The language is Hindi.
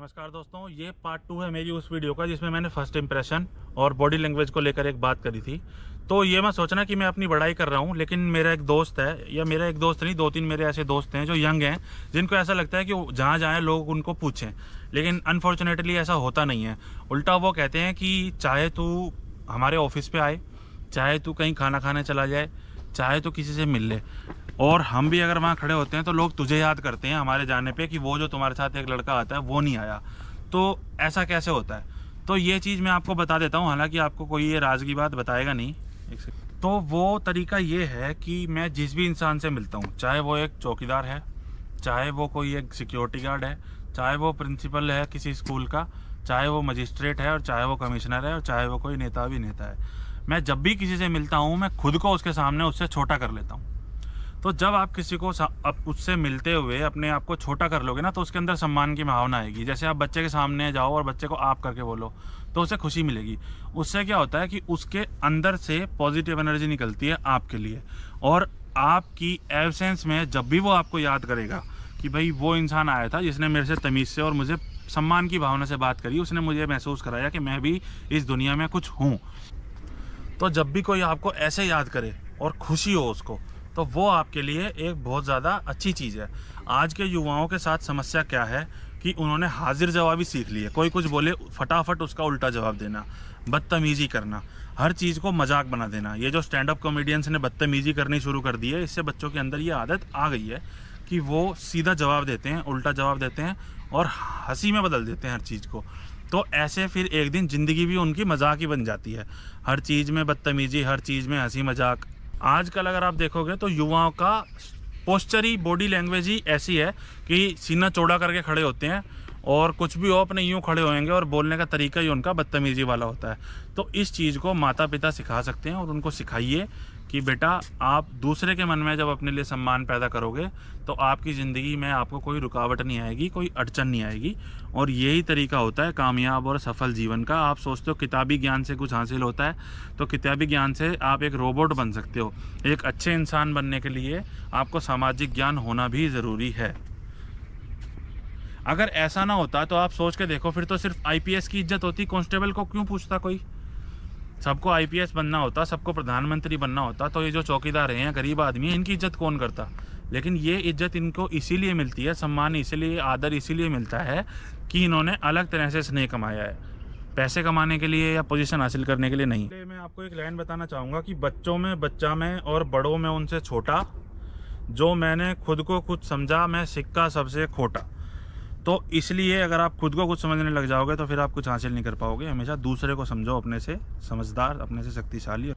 नमस्कार दोस्तों, ये पार्ट 2 है मेरी उस वीडियो का जिसमें मैंने फर्स्ट इंप्रेशन और बॉडी लैंग्वेज को लेकर एक बात करी थी। तो ये मैं सोचना कि मैं अपनी बड़ाई कर रहा हूँ, लेकिन मेरा एक दोस्त है, या मेरा एक दोस्त नहीं, 2-3 मेरे ऐसे दोस्त हैं जो यंग हैं, जिनको ऐसा लगता है कि जहाँ जाएँ लोग उनको पूछें, लेकिन अनफॉर्चुनेटली ऐसा होता नहीं है। उल्टा वो कहते हैं कि चाहे तू हमारे ऑफिस पे आए, चाहे तू कहीं खाना खाने चला जाए, चाहे तो किसी से मिल ले, और हम भी अगर वहाँ खड़े होते हैं तो लोग तुझे याद करते हैं हमारे जाने पे कि वो जो तुम्हारे साथ एक लड़का आता है वो नहीं आया। तो ऐसा कैसे होता है? तो ये चीज़ मैं आपको बता देता हूँ, हालांकि आपको कोई ये राज की बात बताएगा नहीं। तो वो तरीका ये है कि मैं जिस भी इंसान से मिलता हूँ, चाहे वो एक चौकीदार है, चाहे वो कोई एक सिक्योरिटी गार्ड है, चाहे वो प्रिंसिपल है किसी स्कूल का, चाहे वो मजिस्ट्रेट है, और चाहे वो कमिश्नर है, और चाहे वो कोई नेता भी नेता है, मैं जब भी किसी से मिलता हूँ मैं खुद को उसके सामने उससे छोटा कर लेता हूँ। तो जब आप किसी को अब उससे मिलते हुए अपने आप को छोटा कर लोगे ना, तो उसके अंदर सम्मान की भावना आएगी। जैसे आप बच्चे के सामने जाओ और बच्चे को आप करके बोलो तो उसे खुशी मिलेगी। उससे क्या होता है कि उसके अंदर से पॉजिटिव एनर्जी निकलती है आपके लिए, और आपकी एब्सेंस में जब भी वो आपको याद करेगा कि भाई वो इंसान आया था जिसने मेरे से तमीज़ से और मुझे सम्मान की भावना से बात करी, उसने मुझे महसूस कराया कि मैं भी इस दुनिया में कुछ हूँ। तो जब भी कोई आपको ऐसे याद करे और खुशी हो उसको, तो वो आपके लिए एक बहुत ज़्यादा अच्छी चीज़ है। आज के युवाओं के साथ समस्या क्या है कि उन्होंने हाजिर जवाबी सीख ली है। कोई कुछ बोले फटाफट उसका उल्टा जवाब देना, बदतमीज़ी करना, हर चीज़ को मजाक बना देना। ये जो स्टैंड अप कॉमेडियंस ने बदतमीज़ी करनी शुरू कर दी है, इससे बच्चों के अंदर ये आदत आ गई है कि वो सीधा जवाब देते हैं, उल्टा जवाब देते हैं और हंसी में बदल देते हैं हर चीज़ को। तो ऐसे फिर एक दिन ज़िंदगी भी उनकी मजाक ही बन जाती है। हर चीज़ में बदतमीज़ी, हर चीज़ में हंसी मजाक। आजकल अगर आप देखोगे तो युवाओं का पोस्चर ही, बॉडी लैंग्वेज ही ऐसी है कि सीना चौड़ा करके खड़े होते हैं, और कुछ भी हो अपने यूँ खड़े होंगे, और बोलने का तरीका ही उनका बदतमीज़ी वाला होता है। तो इस चीज़ को माता पिता सिखा सकते हैं, और उनको सिखाइए कि बेटा आप दूसरे के मन में जब अपने लिए सम्मान पैदा करोगे तो आपकी ज़िंदगी में आपको कोई रुकावट नहीं आएगी, कोई अड़चन नहीं आएगी। और यही तरीका होता है कामयाब और सफल जीवन का। आप सोचते हो किताबी ज्ञान से कुछ हासिल होता है, तो किताबी ज्ञान से आप एक रोबोट बन सकते हो। एक अच्छे इंसान बनने के लिए आपको सामाजिक ज्ञान होना भी ज़रूरी है। अगर ऐसा ना होता तो आप सोच के देखो, फिर तो सिर्फ आईपीएस की इज्जत होती, कांस्टेबल को क्यों पूछता कोई? सबको आईपीएस बनना होता, सबको प्रधानमंत्री बनना होता, तो ये जो चौकीदार हैं, गरीब आदमी हैं, इनकी इज्जत कौन करता? लेकिन ये इज्जत इनको इसीलिए मिलती है, सम्मान इसीलिए, आदर इसीलिए मिलता है कि इन्होंने अलग तरह से स्नेह कमाया है, पैसे कमाने के लिए या पोजीशन हासिल करने के लिए नहीं। मैं आपको एक लाइन बताना चाहूँगा कि बच्चों में बच्चा मैं और बड़ों में उनसे छोटा, जो मैंने खुद को कुछ समझा मैं सिक्का सबसे खोटा। तो इसलिए अगर आप खुद को कुछ समझने लग जाओगे तो फिर आप कुछ हासिल नहीं कर पाओगे। हमेशा दूसरे को समझो अपने से समझदार, अपने से शक्तिशाली।